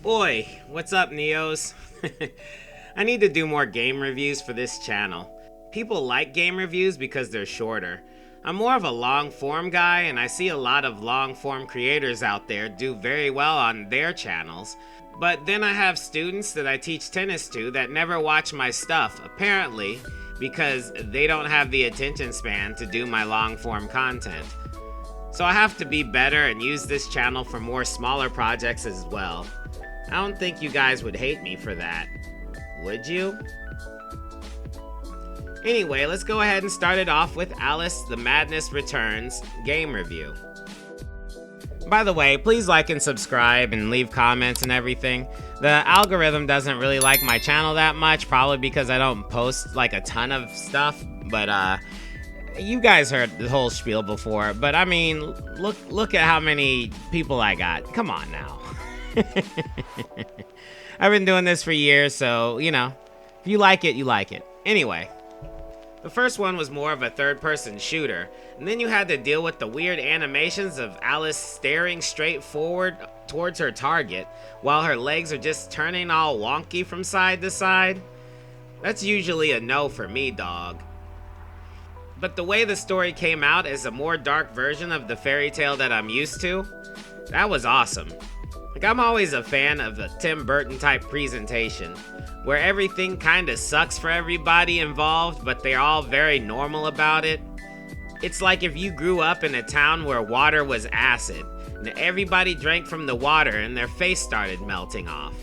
Oi, what's up, Neos? I need to do more game reviews for this channel. People like game reviews because they're shorter. I'm more of a long form guy, and I see a lot of long form creators out there do very well on their channels. But then I have students that I teach tennis to that never watch my stuff, apparently, because they don't have the attention span to do my long form content. So I have to be better and use this channel for more smaller projects as well. I don't think you guys would hate me for that. Would you? Anyway, let's go ahead and start it off with Alice the Madness Returns game review. By the way, please like and subscribe and leave comments and everything. The algorithm doesn't really like my channel that much, probably because I don't post like a ton of stuff, but you guys heard the whole spiel before, but I mean, look at how many people I got. Come on now. I've been doing this for years, so, you know, if you like it, you like it. Anyway, the first one was more of a third-person shooter, and then you had to deal with the weird animations of Alice staring straight forward towards her target, while her legs are just turning all wonky from side to side. That's usually a no for me, dog. But the way the story came out as a more dark version of the fairy tale that I'm used to, that was awesome. Like, I'm always a fan of a Tim Burton type presentation, where everything kinda sucks for everybody involved, but they're all very normal about it. It's like if you grew up in a town where water was acid, and everybody drank from the water and their face started melting off.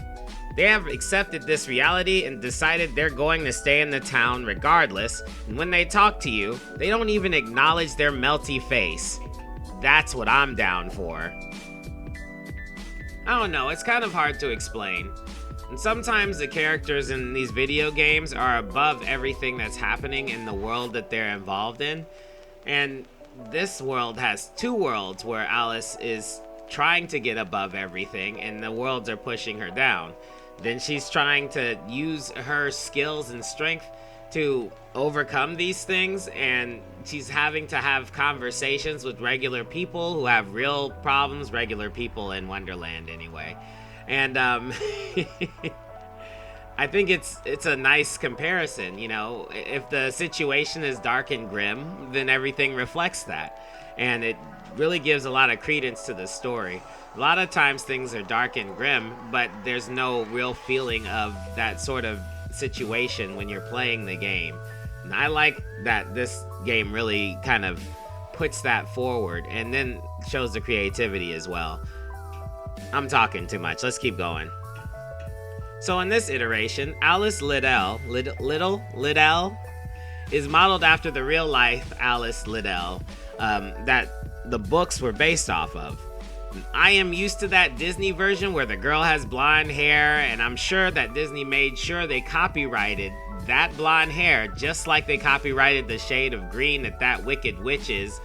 They have accepted this reality and decided they're going to stay in the town regardless, and when they talk to you, they don't even acknowledge their melty face. That's what I'm down for. I don't know, it's kind of hard to explain. And sometimes the characters in these video games are above everything that's happening in the world that they're involved in. And this world has two worlds where Alice is trying to get above everything and the worlds are pushing her down. Then she's trying to use her skills and strength to overcome these things, and she's having to have conversations with regular people who have real problems, regular people in Wonderland anyway. And I think it's a nice comparison, you know. If the situation is dark and grim, then everything reflects that. And it really gives a lot of credence to the story. A lot of times things are dark and grim, but there's no real feeling of that sort of situation when you're playing the game. And I like that this game really kind of puts that forward and then shows the creativity as well. I'm talking too much. Let's keep going. So in this iteration, Alice Liddell is modeled after the real life Alice Liddell that the books were based off of. I am used to that Disney version where the girl has blonde hair, and I'm sure that Disney made sure they copyrighted that blonde hair just like they copyrighted the shade of green that Wicked Witch is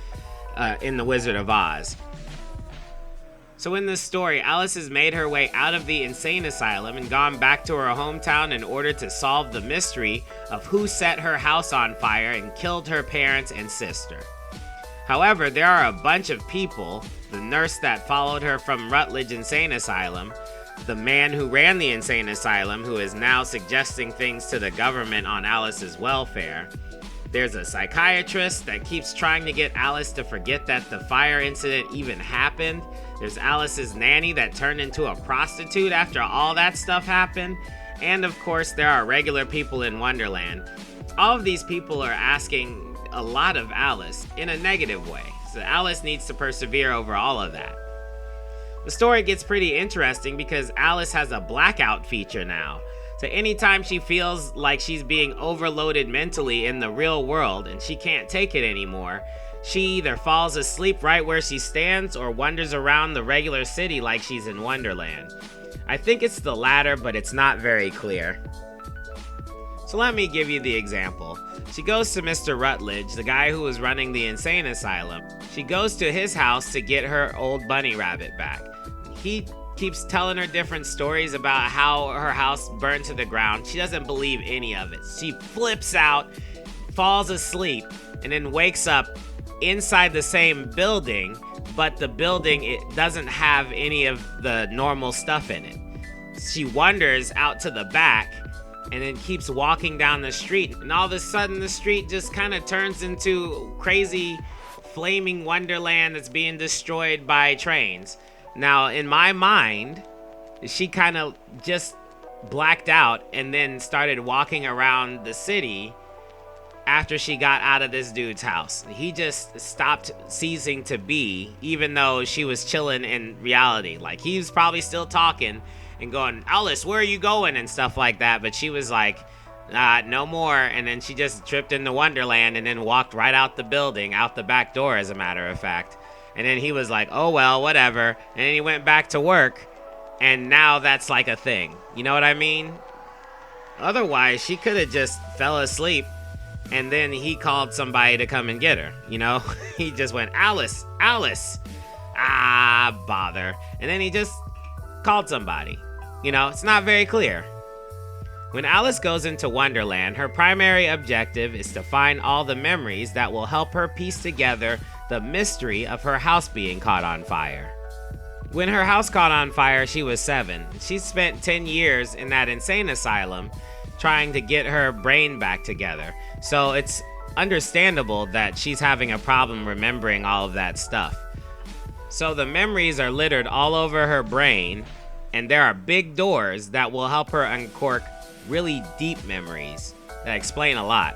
in The Wizard of Oz. So in this story, Alice has made her way out of the insane asylum and gone back to her hometown in order to solve the mystery of who set her house on fire and killed her parents and sister. However, there are a bunch of people, the nurse that followed her from Rutledge Insane Asylum, the man who ran the insane asylum who is now suggesting things to the government on Alice's welfare. There's a psychiatrist that keeps trying to get Alice to forget that the fire incident even happened. There's Alice's nanny that turned into a prostitute after all that stuff happened. And of course, there are regular people in Wonderland. All of these people are asking a lot of Alice in a negative way. So Alice needs to persevere over all of that. The story gets pretty interesting because Alice has a blackout feature now. So anytime she feels like she's being overloaded mentally in the real world and she can't take it anymore, she either falls asleep right where she stands or wanders around the regular city like she's in Wonderland. I think it's the latter, but it's not very clear. So let me give you the example. She goes to Mr. Rutledge, the guy who was running the insane asylum. She goes to his house to get her old bunny rabbit back. He keeps telling her different stories about how her house burned to the ground. She doesn't believe any of it. She flips out, falls asleep, and then wakes up inside the same building, but the building, it doesn't have any of the normal stuff in it. she wanders out to the back and then keeps walking down the street. And all of a sudden, the street just kind of turns into crazy flaming wonderland that's being destroyed by trains. Now, in my mind, she kind of just blacked out and then started walking around the city after she got out of this dude's house. He just stopped ceasing to be, even though she was chilling in reality. Like, he was probably still talking and going, Alice, where are you going? And stuff like that. But she was like, no more. And then she just tripped into Wonderland and then walked right out the building, out the back door, as a matter of fact. And then he was like, oh, well, whatever. And then he went back to work. And now that's like a thing. You know what I mean? Otherwise, she could have just fell asleep and then he called somebody to come and get her. You know, he just went, Alice, Alice. Ah, bother. And then he just called somebody. You know, it's not very clear. When Alice goes into Wonderland, her primary objective is to find all the memories that will help her piece together the mystery of her house being caught on fire. When her house caught on fire, she was 7. She spent 10 years in that insane asylum trying to get her brain back together. So it's understandable that she's having a problem remembering all of that stuff. So the memories are littered all over her brain, and there are big doors that will help her uncork really deep memories that explain a lot.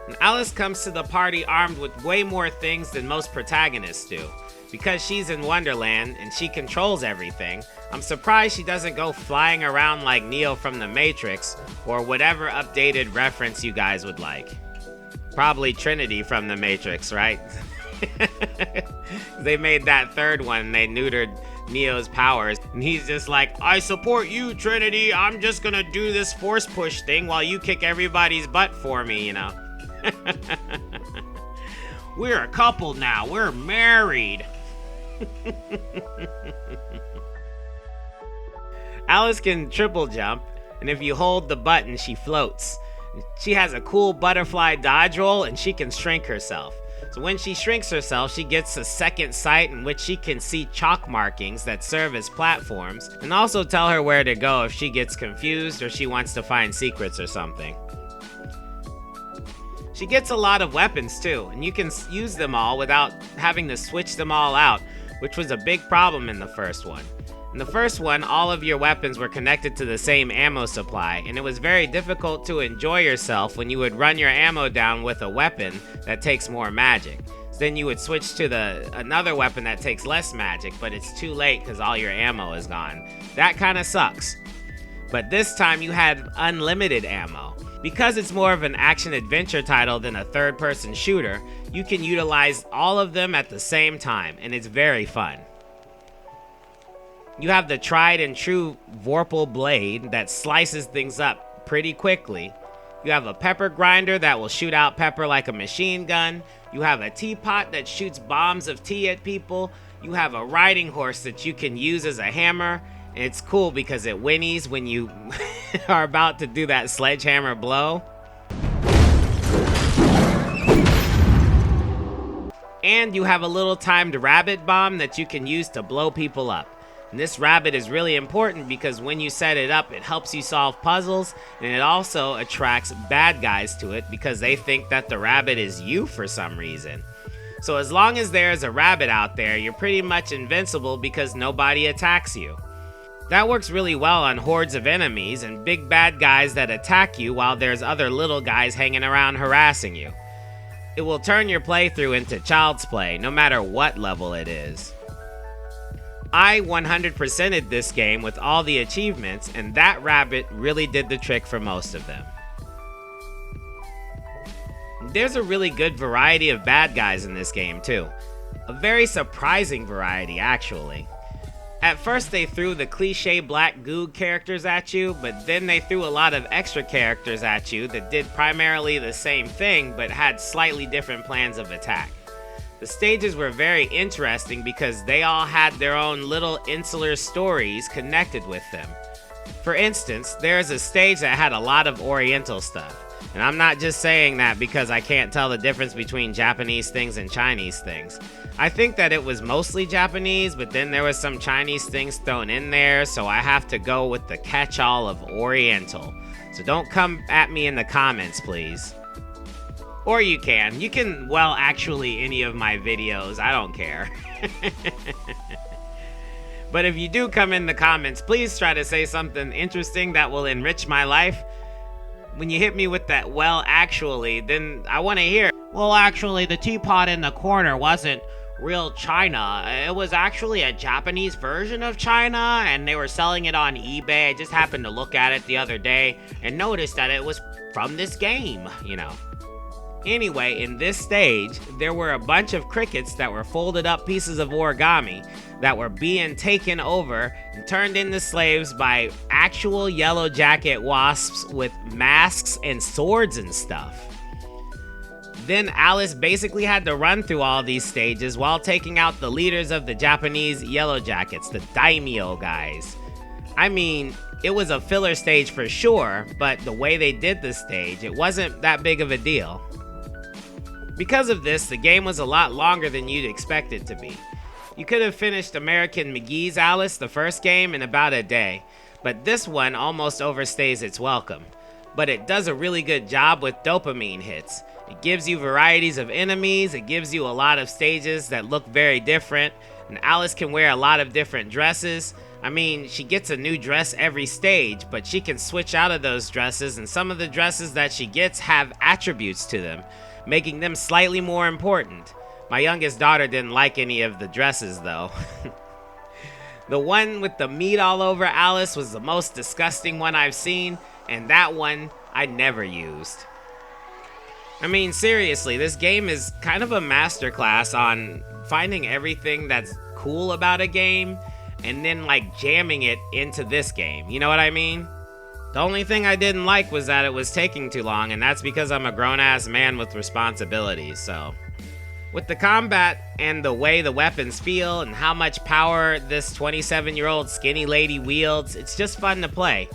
And Alice comes to the party armed with way more things than most protagonists do. Because she's in Wonderland and she controls everything, I'm surprised she doesn't go flying around like Neo from The Matrix or whatever updated reference you guys would like. Probably Trinity from The Matrix, right? They made that third one, they neutered Neo's powers, and he's just like, I support you, Trinity, I'm just gonna do this force push thing while you kick everybody's butt for me, you know. We're a couple now, we're married. Alice can triple jump, and if you hold the button, she floats. She has a cool butterfly dodge roll, and she can shrink herself. So when she shrinks herself, she gets a second sight in which she can see chalk markings that serve as platforms, and also tell her where to go if she gets confused or she wants to find secrets or something. She gets a lot of weapons too, and you can use them all without having to switch them all out, which was a big problem in the first one. In the first one, all of your weapons were connected to the same ammo supply, and it was very difficult to enjoy yourself when you would run your ammo down with a weapon that takes more magic. So then you would switch to another weapon that takes less magic, but it's too late because all your ammo is gone. That kind of sucks. But this time you had unlimited ammo. Because it's more of an action-adventure title than a third-person shooter, you can utilize all of them at the same time, and it's very fun. You have the tried-and-true Vorpal blade that slices things up pretty quickly. You have a pepper grinder that will shoot out pepper like a machine gun. You have a teapot that shoots bombs of tea at people. You have a riding horse that you can use as a hammer. And it's cool because it whinnies when you are about to do that sledgehammer blow. And you have a little timed rabbit bomb that you can use to blow people up. And this rabbit is really important because when you set it up, it helps you solve puzzles, and it also attracts bad guys to it because they think that the rabbit is you for some reason. So as long as there's a rabbit out there, you're pretty much invincible because nobody attacks you. That works really well on hordes of enemies and big bad guys that attack you while there's other little guys hanging around harassing you. It will turn your playthrough into child's play, no matter what level it is. I 100%ed this game with all the achievements, and that rabbit really did the trick for most of them. There's a really good variety of bad guys in this game too. A very surprising variety, actually. At first they threw the cliche black goo characters at you, but then they threw a lot of extra characters at you that did primarily the same thing, but had slightly different plans of attack. The stages were very interesting because they all had their own little insular stories connected with them. For instance, there's a stage that had a lot of Oriental stuff, And I'm not just saying that because I can't tell the difference between Japanese things and Chinese things. I think that it was mostly Japanese, but then there was some Chinese things thrown in there, so I have to go with the catch-all of Oriental. So don't come at me in the comments, please. Or you can. You can, well, actually, any of my videos. I don't care. But if you do come in the comments, please try to say something interesting that will enrich my life. When you hit me with that, well, actually, then I want to hear, well, actually, the teapot in the corner wasn't real China. It was actually a Japanese version of China, and they were selling it on eBay. I just happened to look at it the other day and noticed that it was from this game, you know. Anyway, in this stage, there were a bunch of crickets that were folded up pieces of origami that were being taken over and turned into slaves by actual Yellow Jacket wasps with masks and swords and stuff. Then Alice basically had to run through all these stages while taking out the leaders of the Japanese Yellow Jackets, the daimyo guys. I mean, it was a filler stage for sure, but the way they did the stage, it wasn't that big of a deal. Because of this, the game was a lot longer than you'd expect it to be. You could have finished American McGee's Alice, the first game, in about a day, but this one almost overstays its welcome. But it does a really good job with dopamine hits. It gives you varieties of enemies, it gives you a lot of stages that look very different, and Alice can wear a lot of different dresses. I mean, she gets a new dress every stage, but she can switch out of those dresses, and some of the dresses that she gets have attributes to them, making them slightly more important. My youngest daughter didn't like any of the dresses, though. The one with the meat all over Alice was the most disgusting one I've seen, and that one I never used. I mean, seriously, this game is kind of a masterclass on finding everything that's cool about a game and then like jamming it into this game. You know what I mean? The only thing I didn't like was that it was taking too long, and that's because I'm a grown-ass man with responsibilities, so. With the combat and the way the weapons feel and how much power this 27-year-old skinny lady wields, it's just fun to play.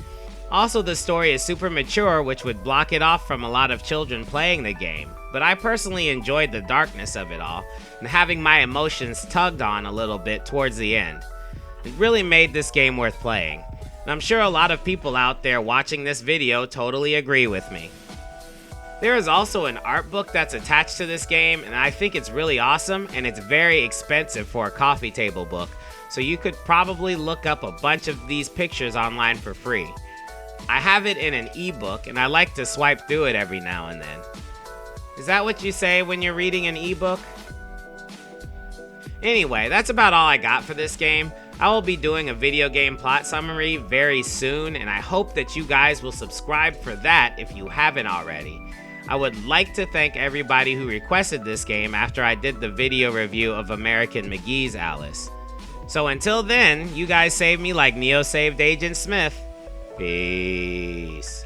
Also, the story is super mature, which would block it off from a lot of children playing the game, but I personally enjoyed the darkness of it all, and having my emotions tugged on a little bit towards the end. It really made this game worth playing. And I'm sure a lot of people out there watching this video totally agree with me. There is also an art book that's attached to this game, and I think it's really awesome, and it's very expensive for a coffee table book, so you could probably look up a bunch of these pictures online for free. I have it in an ebook, and I like to swipe through it every now and then. Is that what you say when you're reading an ebook? Anyway, that's about all I got for this game. I will be doing a video game plot summary very soon, and I hope that you guys will subscribe for that if you haven't already. I would like to thank everybody who requested this game after I did the video review of American McGee's Alice. So until then, you guys save me like Neo saved Agent Smith. Peace.